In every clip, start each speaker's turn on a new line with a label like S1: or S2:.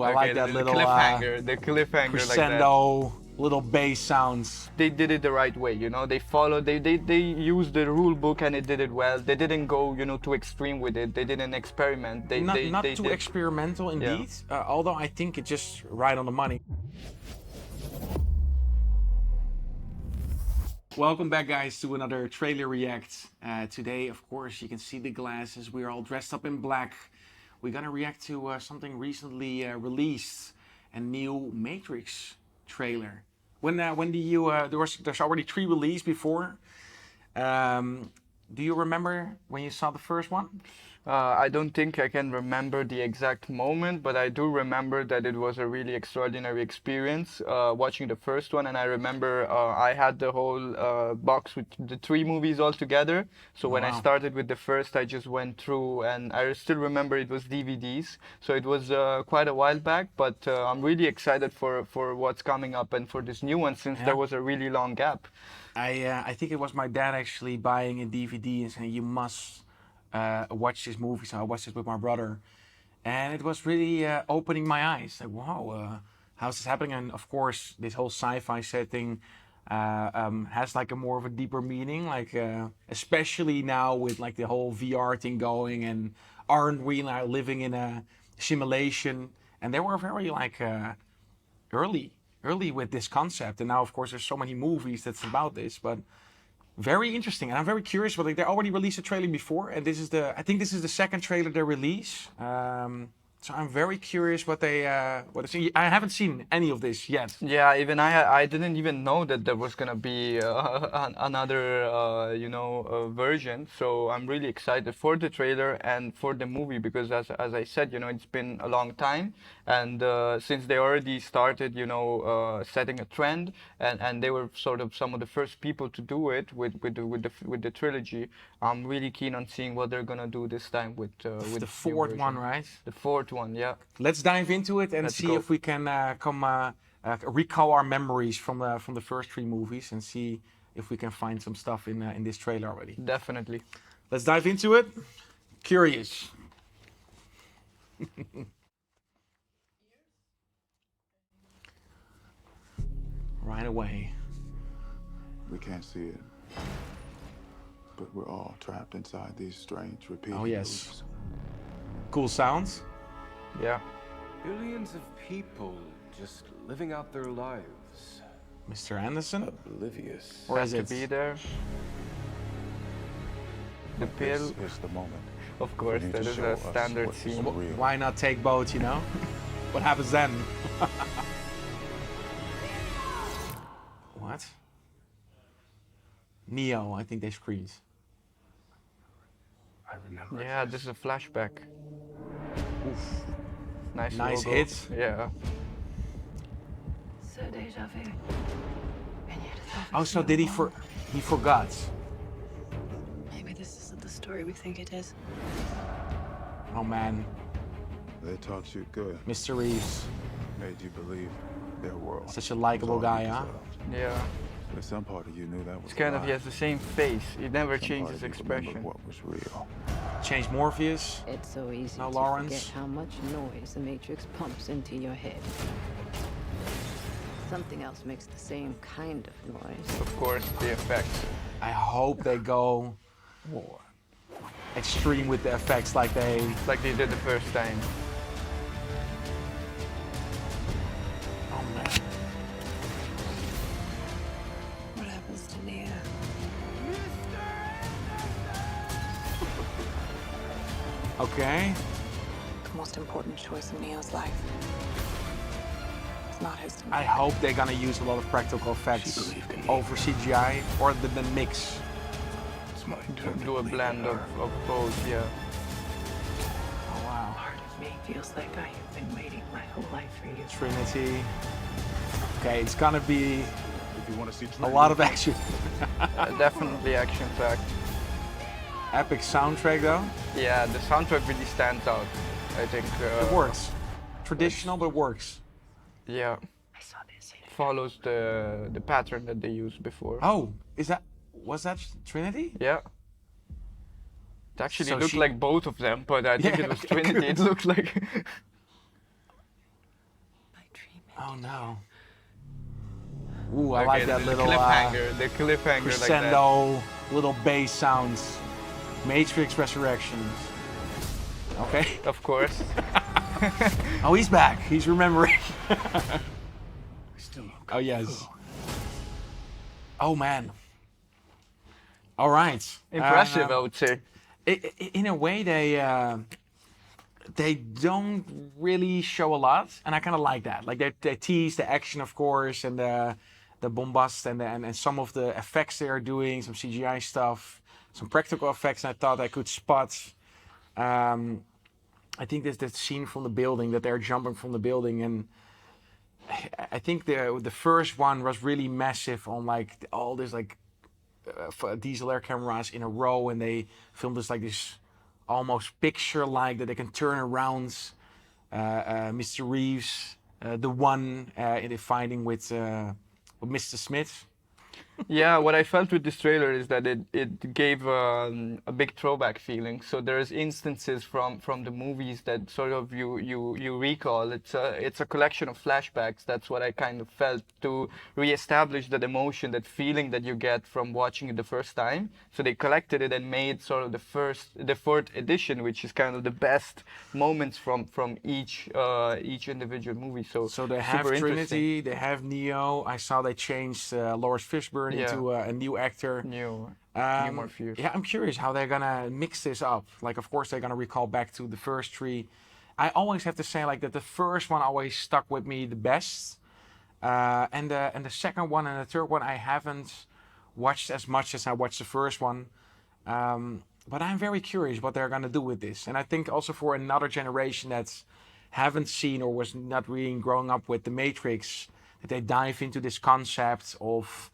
S1: I like that little
S2: the cliffhanger
S1: crescendo,
S2: like that.
S1: little bass sounds.
S2: They did it the right way, you know. They followed, they used the rule book and it did it well. They didn't go, you know, too extreme with it. They didn't experiment.
S1: Not
S2: They
S1: too
S2: did.
S1: experimental indeed, although I think it's just right on the money. Welcome back, guys, to another trailer react. Today, of course, you can see the glasses. We're all dressed up in black. We're gonna react to something recently released, a new Matrix trailer. When do you? There's already 3 released before. Do you remember when you saw the first one?
S2: I don't think I can remember the exact moment, but I do remember that it was a really extraordinary experience watching the first one. And I remember I had the whole box with the 3 movies all together. So when I started with the first, I just went through, and I still remember it was DVDs. So it was quite a while back, but I'm really excited for what's coming up and for this new one, since there was a really long gap.
S1: I think it was my dad actually buying a DVD and saying, you must watch this movie. So I watched it with my brother, and it was really opening my eyes. Like, wow, how's this happening? And of course, this whole sci-fi setting has like a more of a deeper meaning. Like, especially now with like the whole VR thing going, and aren't we now living in a simulation? And they were very like early with this concept, and now of course there's so many movies that's about this, but very interesting. And I'm very curious, but like, they already released a trailer before, and I think this is the second trailer they release. So I'm very curious what they see. I haven't seen any of this yet.
S2: Yeah, even I didn't even know that there was gonna be another version. So I'm really excited for the trailer and for the movie, because as I said, you know, it's been a long time, and since they already started, you know, setting a trend, and they were sort of some of the first people to do it with the trilogy. I'm really keen on seeing what they're gonna do this time with
S1: The fourth one, right?
S2: The fourth one, yeah.
S1: Let's dive into it and see if we can recall our memories from the first 3 movies, and see if we can find some stuff in this trailer already.
S2: Definitely.
S1: Let's dive into it. Curious. Right away.
S3: We can't see it, but we're all trapped inside these strange repeating
S1: Oh yes.
S3: loops.
S1: Cool sounds.
S2: Yeah.
S4: Billions of people just living out their lives.
S1: Mr. Anderson?
S4: Oblivious.
S1: Or is
S2: to
S1: it?
S2: be there. The pill.
S3: This is the moment.
S2: Of course,
S3: You need
S2: that
S3: to
S2: is
S3: show
S2: a
S3: us
S2: standard
S3: what is
S2: scene.
S3: real.
S1: Why not take both, you know? What happens then? What? Neo, I think they screamed.
S4: I remember.
S2: Yeah, this is a flashback.
S1: Oof.
S2: Nice
S1: Nice
S2: logo.
S1: hits.
S2: Yeah.
S5: So deja vu. And yet it's
S1: Oh, so did he forgot?
S5: Maybe this isn't the story we think it is.
S1: Oh man,
S3: They taught you good,
S1: Mr. Reeves,
S3: made you believe their world.
S1: such a likable
S3: was all
S1: guy,
S3: you
S1: huh?
S3: deserved.
S2: Yeah.
S3: But some part of you knew that was
S2: It's kind
S3: a
S2: of, he
S3: lie.
S2: has the same face. He never
S3: Some
S2: changes
S3: part of you remembered
S2: expression.
S3: what was real.
S1: Change Morpheus.
S6: It's so easy
S1: Now
S6: to
S1: Lawrence.
S6: forget how much noise the Matrix pumps into your head. Something else makes the same kind of noise.
S2: Of course, the effects.
S1: I hope they go extreme with the effects like they
S2: did the first time.
S1: Oh man.
S5: What happens to Nia?
S1: Okay.
S5: The most important choice in Neo's life. It's not his to
S1: I
S5: make.
S1: hope they're gonna use a lot of practical effects over CGI, or the mix.
S4: It's my
S2: Do a blend of both, yeah.
S1: Oh wow.
S5: Part of me feels like I have been waiting my whole life for you.
S1: Trinity. Okay, it's gonna be
S3: If you want to see
S1: a lot of action.
S2: Definitely action-packed.
S1: Epic soundtrack though.
S2: Yeah, the soundtrack really stands out. I think.
S1: It works. Traditional, but works.
S2: Yeah.
S5: I saw this in
S2: Follows the pattern that they used before.
S1: Oh, was that Trinity?
S2: Yeah. It actually
S1: So
S2: looked
S1: she-
S2: like both of them, but I think
S1: Yeah,
S2: it was
S1: okay,
S2: Trinity.
S1: good.
S2: It looked like.
S1: Oh no. Ooh, I
S2: Okay,
S1: like that
S2: the
S1: little
S2: cliffhanger, the cliffhanger like that.
S1: crescendo, little bass sounds. Matrix Resurrections. Okay.
S2: Of course.
S1: Oh, he's back. He's remembering.
S4: I still know
S1: Oh yes. Oh man. All right.
S2: Impressive, I would say.
S1: In a way, they don't really show a lot, and I kind of like that. Like they tease the action, of course, and the bombast and some of the effects they are doing, some CGI stuff, some practical effects. And I thought I could spot. I think there's that scene from the building that they're jumping from the building, and I think the first one was really massive on like all this like diesel air cameras in a row, and they filmed this almost picture like that they can turn around Mr. Reeves, the one in the fighting with Mr. Smith.
S2: Yeah, what I felt with this trailer is that it gave a big throwback feeling. So there's instances from the movies that sort of you recall. It's a collection of flashbacks. That's what I kind of felt to reestablish that emotion, that feeling that you get from watching it the first time. So they collected it and made sort of the fourth edition, which is kind of the best moments from each individual movie.
S1: So they
S2: super
S1: have
S2: interesting.
S1: Trinity, they have Neo. I saw they changed Lawrence Fishburne
S2: Yeah.
S1: into a new actor.
S2: New Morpheus.
S1: Yeah, I'm curious how they're gonna mix this up. Like, of course, they're gonna recall back to the first three. I always have to say like that the first one always stuck with me the best, and the second one and the third one I haven't watched as much as I watched the first one. But I'm very curious what they're gonna do with this, and I think also for another generation that's haven't seen or was not really growing up with the Matrix, that they dive into this concept of,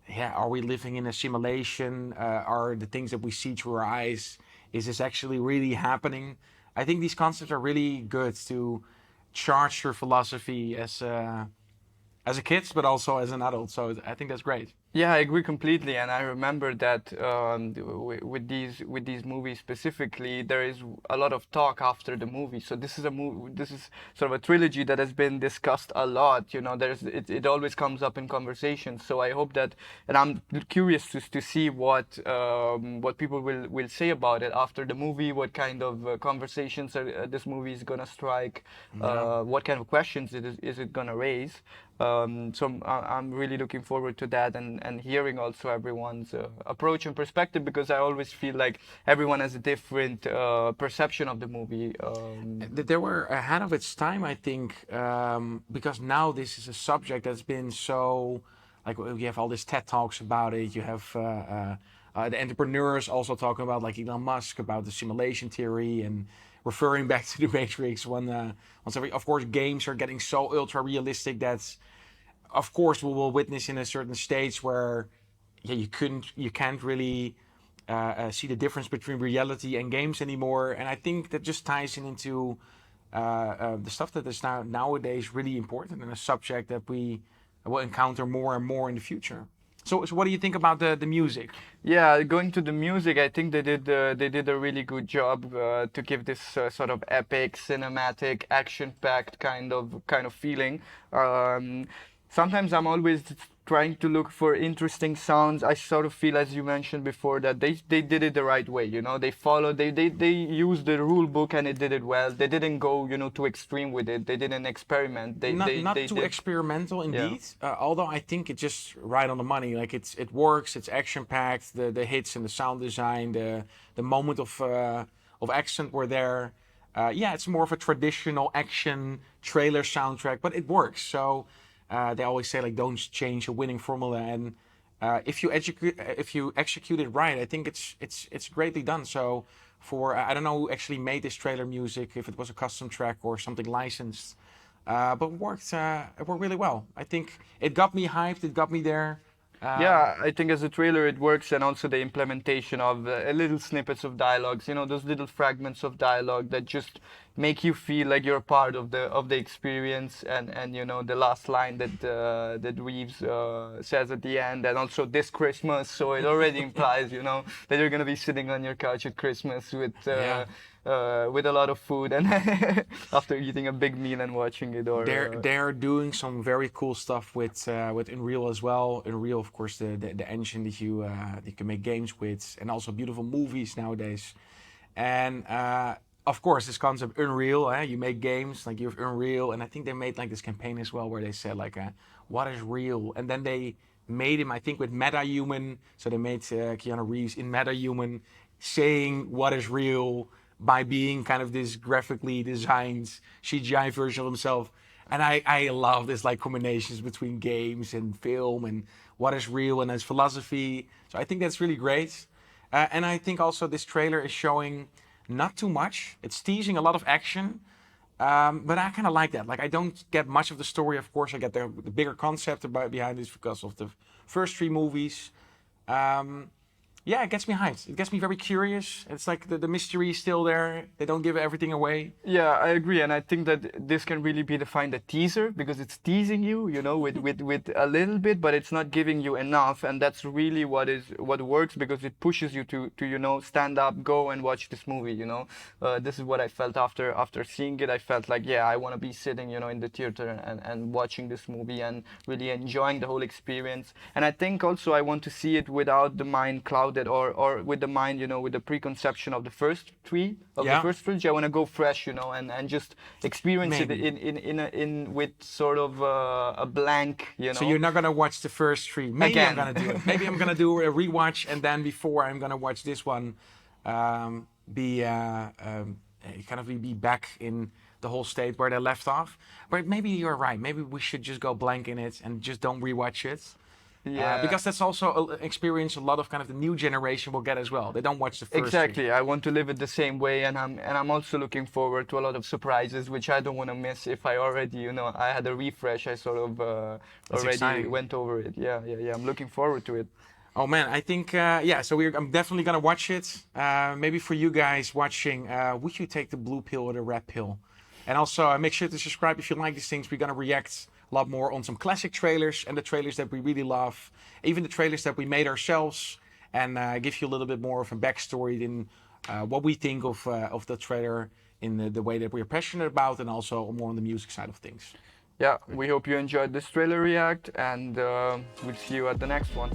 S1: yeah, are we living in a simulation? Are the things that we see through our eyes, is this actually really happening? I think these concepts are really good to charge your philosophy as a kid, but also as an adult. So I think that's great.
S2: Yeah, I agree completely, and I remember that with these movies specifically, there is a lot of talk after the movie. So this is a movie, this is sort of a trilogy that has been discussed a lot. You know, it always comes up in conversation. So I hope that, and I'm curious to see what people will say about it after the movie. What kind of conversations this movie is gonna strike? What kind of questions is it gonna raise? So I'm really looking forward to that and hearing also everyone's approach and perspective, because I always feel like everyone has a different perception of the movie.
S1: They were ahead of its time, I think, because now this is a subject that's been so, like, you have all these TED Talks about it. You have the entrepreneurs also talking about, like Elon Musk, about the simulation theory and referring back to the Matrix. Once every, of course, games are getting so ultra realistic that, of course, we will witness in a certain stage where, yeah, you can't really see the difference between reality and games anymore. And I think that just ties into the stuff that is nowadays really important and a subject that we will encounter more and more in the future. So what do you think about the music?
S2: Yeah, going to the music, I think they did a really good job to give this sort of epic, cinematic, action-packed kind of feeling. Sometimes I'm always trying to look for interesting sounds. I sort of feel, as you mentioned before, that they did it the right way. You know, they followed, they used the rule book and it did it well. They didn't go, you know, too extreme with it. They didn't experiment.
S1: Not too
S2: did.
S1: experimental, indeed. Although I think it's just right on the money. Like it works. It's action packed. The hits and the sound design, the moment of accent were there. Yeah, it's more of a traditional action trailer soundtrack, but it works. So. They always say, like, don't change a winning formula, and if you execute it right, I think it's greatly done. So I don't know who actually made this trailer music, if it was a custom track or something licensed, but it worked really well. I think it got me hyped, it got me there.
S2: Yeah, I think as a trailer it works, and also the implementation of little snippets of dialogues, you know, those little fragments of dialogue that just make you feel like you're part of the experience, and you know, the last line that Reeves says at the end, and also this Christmas, so it already implies, you know, that you're gonna be sitting on your couch at Christmas with with a lot of food and after eating a big meal and watching it. Or
S1: They're doing some very cool stuff with Unreal as well. Unreal, of course, the engine that you can make games with, and also beautiful movies nowadays. And of course, this concept Unreal, you make games like you have Unreal, and I think they made like this campaign as well where they said like, what is real? And then they made him, I think, with MetaHuman. So they made Keanu Reeves in MetaHuman saying what is real by being kind of this graphically designed CGI version of himself. And I love this like combinations between games and film and what is real and his philosophy. So I think that's really great. And I think also this trailer is showing not too much. It's teasing a lot of action. But I kind of like that. Like, I don't get much of the story, of course. I get the bigger concept behind this because of the first 3 movies. Yeah, it gets me hyped. It gets me very curious. It's like the mystery is still there. They don't give everything away.
S2: Yeah, I agree, and I think that this can really be defined a teaser because it's teasing you, with a little bit, but it's not giving you enough, and that's really what works because it pushes you to stand up, go and watch this movie. This is what I felt after seeing it. I felt like, yeah, I want to be sitting, in the theater and watching this movie and really enjoying the whole experience. And I think also I want to see it without the mind clouded or with the mind, with the preconception of the first 3 of the first trilogy. I want to go fresh, and just experience it in with sort of a blank,
S1: So you're not gonna watch the first 3. Maybe
S2: Again.
S1: I'm gonna do it. Maybe I'm gonna do a rewatch, and then before I'm gonna watch this one, kind of be back in the whole state where they left off. But maybe you're right. Maybe we should just go blank in it and just don't rewatch it.
S2: Yeah.
S1: Because that's also an experience a lot of kind of the new generation will get as well. They don't watch the first 3.
S2: Exactly. I want to live it the same way, and I'm also looking forward to a lot of surprises, which I don't want to miss. If I already, I had a refresh, I sort of already
S1: exciting.
S2: went over it. Yeah. I'm looking forward to it.
S1: Oh man, I think So I'm definitely gonna watch it. Maybe for you guys watching, would you take the blue pill or the red pill? And also make sure to subscribe if you like these things. We're gonna react a lot more on some classic trailers and the trailers that we really love, even the trailers that we made ourselves, and give you a little bit more of a backstory in what we think of the trailer in the way that we're passionate about, and also more on the music side of things.
S2: Yeah, we hope you enjoyed this trailer react, and we'll see you at the next one.